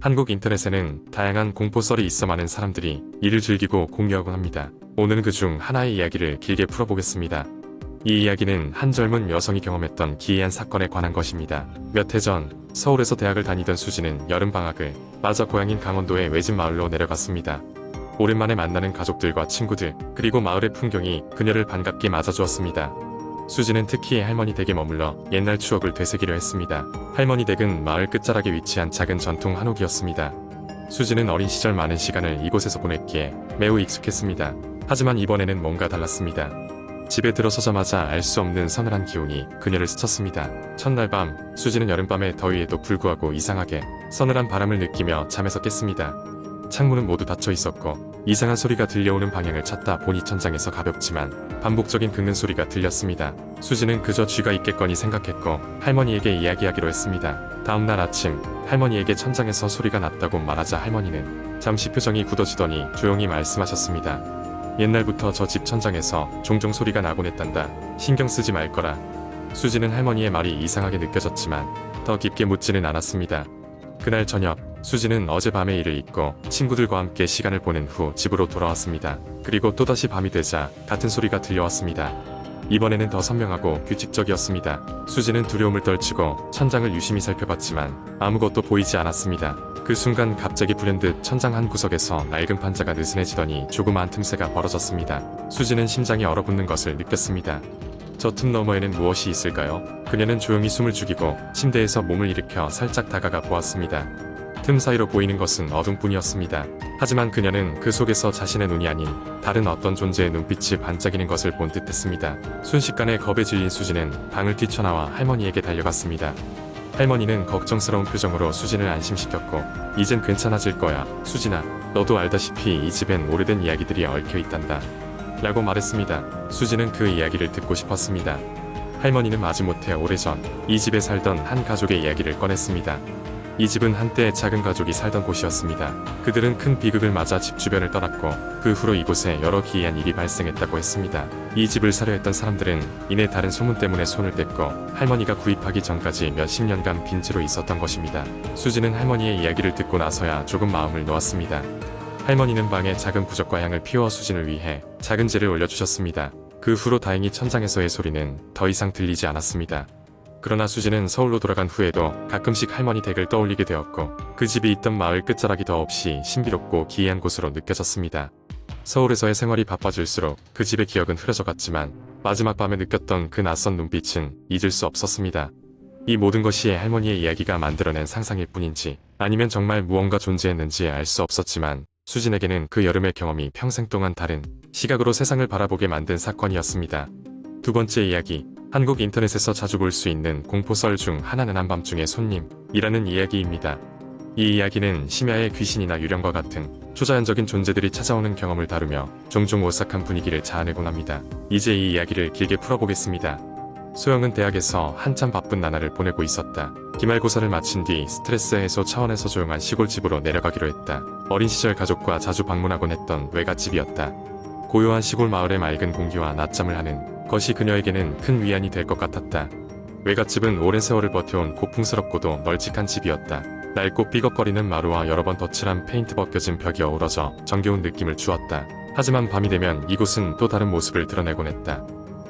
한국 인터넷에는 다양한 공포썰이 있어 많은 사람들이 이를 즐기고 공유하곤 합니다. 오늘은 그중 하나의 이야기를 길게 풀어보겠습니다. 이 이야기는 한 젊은 여성이 경험했던 기이한 사건에 관한 것입니다. 몇 해 전 서울에서 대학을 다니던 수지는 여름방학을 맞아 고향인 강원도의 외진 마을로 내려갔습니다. 오랜만에 만나는 가족들과 친구들, 그리고 마을의 풍경이 그녀를 반갑게 맞아주었습니다. 수지는 특히 할머니 댁에 머물러 옛날 추억을 되새기려 했습니다. 할머니 댁은 마을 끝자락에 위치한 작은 전통 한옥이었습니다. 수지는 어린 시절 많은 시간을 이곳에서 보냈기에 매우 익숙했습니다. 하지만 이번에는 뭔가 달랐습니다. 집에 들어서자마자 알 수 없는 서늘한 기운이 그녀를 스쳤습니다. 첫날 밤, 수지는 여름밤의 더위에도 불구하고 이상하게 서늘한 바람을 느끼며 잠에서 깼습니다. 창문은 모두 닫혀 있었고 이상한 소리가 들려오는 방향을 찾다 보니 천장에서 가볍지만 반복적인 긁는 소리가 들렸습니다. 수지는 그저 쥐가 있겠거니 생각했고 할머니에게 이야기하기로 했습니다. 다음날 아침 할머니에게 천장에서 소리가 났다고 말하자 할머니는 잠시 표정이 굳어지더니 조용히 말씀하셨습니다. 옛날부터 저 집 천장에서 종종 소리가 나곤 했단다. 신경 쓰지 말 거라. 수지는 할머니의 말이 이상하게 느껴졌지만 더 깊게 묻지는 않았습니다. 그날 저녁, 수지는 어젯밤의 일을 잊고 친구들과 함께 시간을 보낸 후 집으로 돌아왔습니다. 그리고 또다시 밤이 되자 같은 소리가 들려왔습니다. 이번에는 더 선명하고 규칙적이었습니다. 수지는 두려움을 떨치고 천장을 유심히 살펴봤지만 아무것도 보이지 않았습니다. 그 순간 갑자기 불현듯 천장 한 구석에서 낡은 판자가 느슨해지더니 조그마한 틈새가 벌어졌습니다. 수지는 심장이 얼어붙는 것을 느꼈습니다. 저 틈 너머에는 무엇이 있을까요? 그녀는 조용히 숨을 죽이고 침대에서 몸을 일으켜 살짝 다가가 보았습니다. 틈 사이로 보이는 것은 어둠뿐이었습니다. 하지만 그녀는 그 속에서 자신의 눈이 아닌 다른 어떤 존재의 눈빛이 반짝이는 것을 본 듯했습니다. 순식간에 겁에 질린 수지는 방을 뛰쳐나와 할머니에게 달려갔습니다. 할머니는 걱정스러운 표정으로 수진을 안심시켰고 이젠 괜찮아질 거야. 수진아, 너도 알다시피 이 집엔 오래된 이야기들이 얽혀 있단다. 라고 말했습니다. 수지는 그 이야기를 듣고 싶었습니다. 할머니는 마지못해 오래전 이 집에 살던 한 가족의 이야기를 꺼냈습니다. 이 집은 한때 작은 가족이 살던 곳이었습니다. 그들은 큰 비극을 맞아 집 주변을 떠났고 그 후로 이곳에 여러 기이한 일이 발생했다고 했습니다. 이 집을 사려 했던 사람들은 이내 다른 소문 때문에 손을 뗐고 할머니가 구입하기 전까지 몇십 년간 빈지로 있었던 것입니다. 수지는 할머니의 이야기를 듣고 나서야 조금 마음을 놓았습니다. 할머니는 방에 작은 부적과 향을 피워 수진을 위해 작은 재를 올려주셨습니다. 그 후로 다행히 천장에서의 소리는 더 이상 들리지 않았습니다. 그러나 수지는 서울로 돌아간 후에도 가끔씩 할머니 댁을 떠올리게 되었고 그 집이 있던 마을 끝자락이 더없이 신비롭고 기이한 곳으로 느껴졌습니다. 서울에서의 생활이 바빠질수록 그 집의 기억은 흐려져 갔지만 마지막 밤에 느꼈던 그 낯선 눈빛은 잊을 수 없었습니다. 이 모든 것이 할머니의 이야기가 만들어낸 상상일 뿐인지 아니면 정말 무언가 존재했는지 알 수 없었지만 수진에게는 그 여름의 경험이 평생 동안 다른 시각으로 세상을 바라보게 만든 사건이었습니다. 두 번째 이야기, 한국 인터넷에서 자주 볼 수 있는 공포썰 중 하나는 한밤중의 손님이라는 이야기입니다. 이 이야기는 심야의 귀신이나 유령과 같은 초자연적인 존재들이 찾아오는 경험을 다루며 종종 오싹한 분위기를 자아내곤 합니다. 이제 이 이야기를 길게 풀어보겠습니다. 소영은 대학에서 한참 바쁜 나날을 보내고 있었다. 기말고사를 마친 뒤 스트레스 해소 차원에서 조용한 시골집으로 내려가기로 했다. 어린 시절 가족과 자주 방문하곤 했던 외갓집이었다. 고요한 시골 마을의 맑은 공기와 낮잠을 하는 것이 그녀에게는 큰 위안이 될 것 같았다. 외갓집은 오랜 세월을 버텨온 고풍스럽고도 널찍한 집이었다. 낡고 삐걱거리는 마루와 여러 번 덧칠한 페인트 벗겨진 벽이 어우러져 정겨운 느낌을 주었다. 하지만 밤이 되면 이곳은 또 다른 모습을 드러내곤 했다.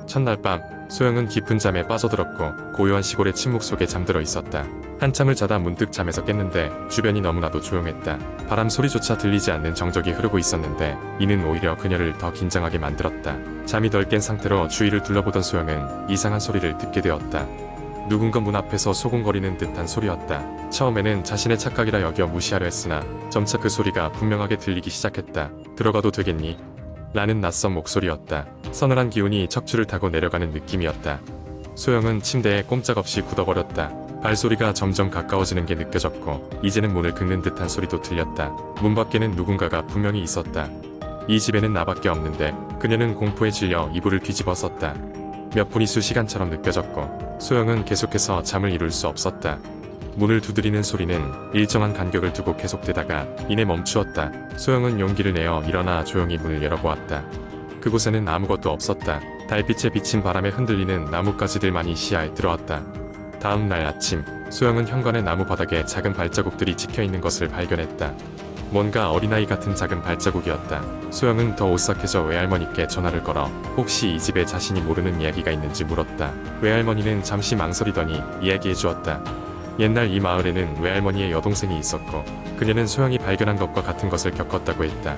첫날 밤, 소영은 깊은 잠에 빠져들었고 고요한 시골의 침묵 속에 잠들어 있었다. 한참을 자다 문득 잠에서 깼는데 주변이 너무나도 조용했다. 바람 소리조차 들리지 않는 정적이 흐르고 있었는데 이는 오히려 그녀를 더 긴장하게 만들었다. 잠이 덜 깬 상태로 주위를 둘러보던 소영은 이상한 소리를 듣게 되었다. 누군가 문 앞에서 소곤거리는 듯한 소리였다. 처음에는 자신의 착각이라 여겨 무시하려 했으나 점차 그 소리가 분명하게 들리기 시작했다. 들어가도 되겠니? 라는 낯선 목소리였다. 서늘한 기운이 척추를 타고 내려가는 느낌이었다. 소영은 침대에 꼼짝없이 굳어버렸다. 발소리가 점점 가까워지는 게 느껴졌고 이제는 문을 긁는 듯한 소리도 들렸다. 문 밖에는 누군가가 분명히 있었다. 이 집에는 나밖에 없는데 그녀는 공포에 질려 이불을 뒤집어 썼다. 몇 분이 수시간처럼 느껴졌고 소영은 계속해서 잠을 이룰 수 없었다. 문을 두드리는 소리는 일정한 간격을 두고 계속되다가 이내 멈추었다. 소영은 용기를 내어 일어나 조용히 문을 열어보았다. 그곳에는 아무것도 없었다. 달빛에 비친 바람에 흔들리는 나뭇가지들만이 시야에 들어왔다. 다음 날 아침, 소영은 현관의 나무 바닥에 작은 발자국들이 찍혀있는 것을 발견했다. 뭔가 어린아이 같은 작은 발자국이었다. 소영은 더 오싹해져 외할머니께 전화를 걸어 혹시 이 집에 자신이 모르는 이야기가 있는지 물었다. 외할머니는 잠시 망설이더니 이야기해 주었다. 옛날 이 마을에는 외할머니의 여동생이 있었고 그녀는 소영이 발견한 것과 같은 것을 겪었다고 했다.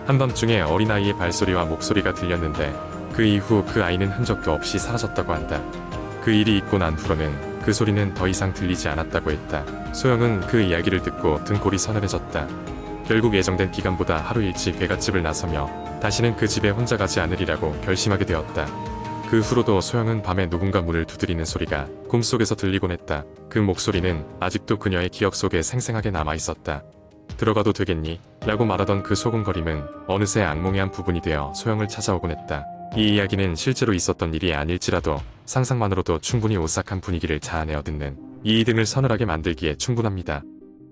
한밤중에 어린아이의 발소리와 목소리가 들렸는데 그 이후 그 아이는 흔적도 없이 사라졌다고 한다. 그 일이 있고 난 후로는 그 소리는 더 이상 들리지 않았다고 했다. 소영은 그 이야기를 듣고 등골이 서늘해졌다. 결국 예정된 기간보다 하루 일찍 외갓집을 나서며 다시는 그 집에 혼자 가지 않으리라고 결심하게 되었다. 그 후로도 소영은 밤에 누군가 문을 두드리는 소리가 꿈속에서 들리곤 했다. 그 목소리는 아직도 그녀의 기억 속에 생생하게 남아있었다. 들어가도 되겠니? 라고 말하던 그 소곤거림은 어느새 악몽의 한 부분이 되어 소영을 찾아오곤 했다. 이 이야기는 실제로 있었던 일이 아닐지라도 상상만으로도 충분히 오싹한 분위기를 자아내어 듣는 이 등을 서늘하게 만들기에 충분합니다.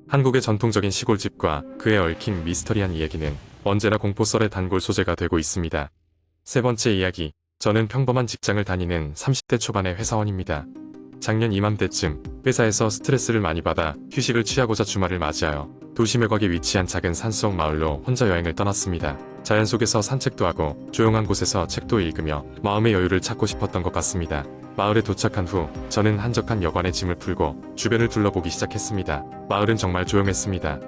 한국의 전통적인 시골집과 그에 얽힌 미스터리한 이야기는 언제나 공포썰의 단골 소재가 되고 있습니다. 세 번째 이야기, 저는 평범한 직장을 다니는 30대 초반의 회사원입니다. 작년 이맘때쯤 회사에서 스트레스를 많이 받아 휴식을 취하고자 주말을 맞이하여 도시 매각에 위치한 작은 산속 마을로 혼자 여행을 떠났습니다. 자연 속에서 산책도 하고 조용한 곳에서 책도 읽으며 마음의 여유를 찾고 싶었던 것 같습니다. 마을에 도착한 후 저는 한적한 여관에 짐을 풀고 주변을 둘러보기 시작했습니다. 마을은 정말 조용했습니다.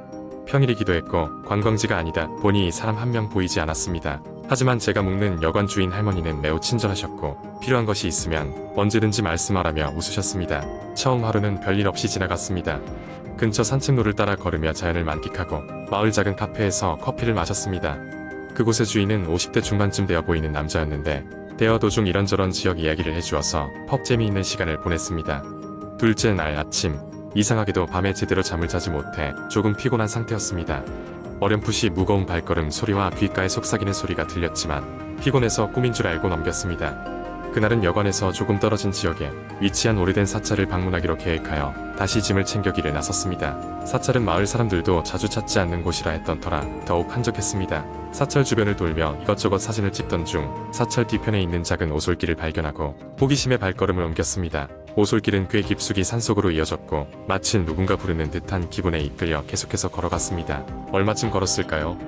평일이기도 했고 관광지가 아니다 보니 사람 한 명 보이지 않았습니다. 하지만 제가 묵는 여관 주인 할머니는 매우 친절하셨고 필요한 것이 있으면 언제든지 말씀하라며 웃으셨습니다. 처음 하루는 별일 없이 지나갔습니다. 근처 산책로를 따라 걸으며 자연을 만끽하고 마을 작은 카페에서 커피를 마셨습니다. 그곳의 주인은 50대 중반쯤 되어 보이는 남자였는데 대화 도중 이런저런 지역 이야기를 해주어서 퍽 재미있는 시간을 보냈습니다. 둘째 날 아침, 이상하게도 밤에 제대로 잠을 자지 못해 조금 피곤한 상태였습니다. 어렴풋이 무거운 발걸음 소리와 귓가에 속삭이는 소리가 들렸지만 피곤해서 꿈인 줄 알고 넘겼습니다. 그날은 여관에서 조금 떨어진 지역에 위치한 오래된 사찰을 방문하기로 계획하여 다시 짐을 챙겨 길을 나섰습니다. 사찰은 마을 사람들도 자주 찾지 않는 곳이라 했던 터라 더욱 한적했습니다. 사찰 주변을 돌며 이것저것 사진을 찍던 중 사찰 뒤편에 있는 작은 오솔길을 발견하고 호기심에 발걸음을 옮겼습니다. 오솔길은 꽤 깊숙이 산속으로 이어졌고 마치 누군가 부르는 듯한 기분에 이끌려 계속해서 걸어갔습니다. 얼마쯤 걸었을까요?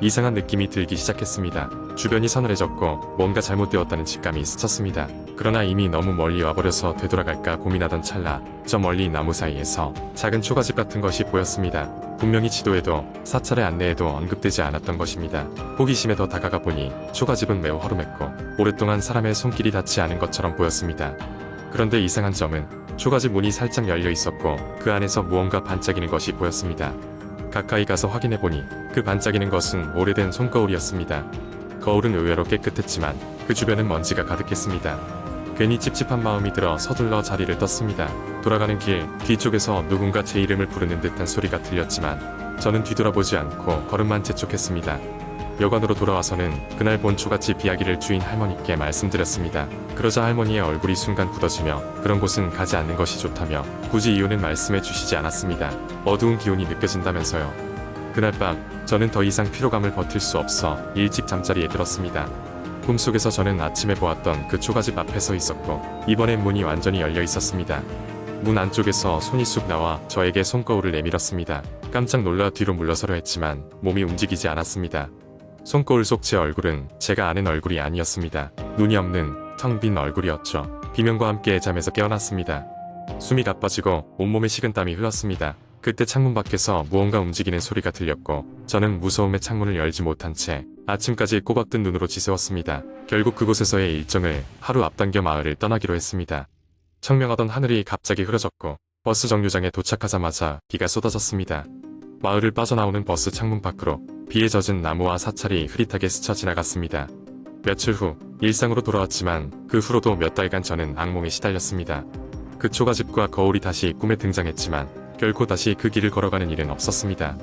이상한 느낌이 들기 시작했습니다. 주변이 서늘해졌고 뭔가 잘못되었다는 직감이 스쳤습니다. 그러나 이미 너무 멀리 와버려서 되돌아갈까 고민하던 찰나 저 멀리 나무 사이에서 작은 초가집 같은 것이 보였습니다. 분명히 지도에도 사찰의 안내에도 언급되지 않았던 것입니다. 호기심에 더 다가가 보니 초가집은 매우 허름했고 오랫동안 사람의 손길이 닿지 않은 것처럼 보였습니다. 그런데 이상한 점은 초가집 문이 살짝 열려 있었고 그 안에서 무언가 반짝이는 것이 보였습니다. 가까이 가서 확인해보니 그 반짝이는 것은 오래된 손거울이었습니다. 거울은 의외로 깨끗했지만 그 주변은 먼지가 가득했습니다. 괜히 찝찝한 마음이 들어 서둘러 자리를 떴습니다. 돌아가는 길 뒤쪽에서 누군가 제 이름을 부르는 듯한 소리가 들렸지만 저는 뒤돌아보지 않고 걸음만 재촉했습니다. 여관으로 돌아와서는 그날 본 초가집 이야기를 주인 할머니께 말씀드렸습니다. 그러자 할머니의 얼굴이 순간 굳어지며 그런 곳은 가지 않는 것이 좋다며 굳이 이유는 말씀해 주시지 않았습니다. 어두운 기운이 느껴진다면서요. 그날 밤 저는 더 이상 피로감을 버틸 수 없어 일찍 잠자리에 들었습니다. 꿈속에서 저는 아침에 보았던 그 초가집 앞에 서 있었고 이번엔 문이 완전히 열려 있었습니다. 문 안쪽에서 손이 쑥 나와 저에게 손거울을 내밀었습니다. 깜짝 놀라 뒤로 물러서려 했지만 몸이 움직이지 않았습니다. 손거울 속 제 얼굴은 제가 아는 얼굴이 아니었습니다. 눈이 없는 텅 빈 얼굴이었죠. 비명과 함께 잠에서 깨어났습니다. 숨이 가빠지고 온몸에 식은땀이 흘렀습니다. 그때 창문 밖에서 무언가 움직이는 소리가 들렸고 저는 무서움에 창문을 열지 못한 채 아침까지 꼬박든 눈으로 지새웠습니다. 결국 그곳에서의 일정을 하루 앞당겨 마을을 떠나기로 했습니다. 청명하던 하늘이 갑자기 흐려졌고 버스 정류장에 도착하자마자 비가 쏟아졌습니다. 마을을 빠져나오는 버스 창문 밖으로 비에 젖은 나무와 사찰이 흐릿하게 스쳐 지나갔습니다. 며칠 후 일상으로 돌아왔지만 그 후로도 몇 달간 저는 악몽에 시달렸습니다. 그 초가집과 거울이 다시 꿈에 등장했지만 결코 다시 그 길을 걸어가는 일은 없었습니다.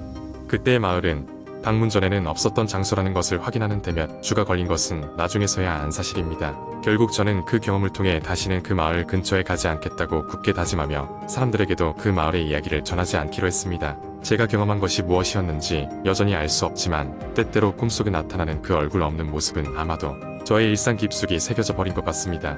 그때의 마을은 방문 전에는 없었던 장소라는 것을 확인하는 데 몇 주가 걸린 것은 나중에서야 안 사실입니다. 결국 저는 그 경험을 통해 다시는 그 마을 근처에 가지 않겠다고 굳게 다짐하며 사람들에게도 그 마을의 이야기를 전하지 않기로 했습니다. 제가 경험한 것이 무엇이었는지 여전히 알 수 없지만 때때로 꿈속에 나타나는 그 얼굴 없는 모습은 아마도 저의 일상 깊숙이 새겨져 버린 것 같습니다.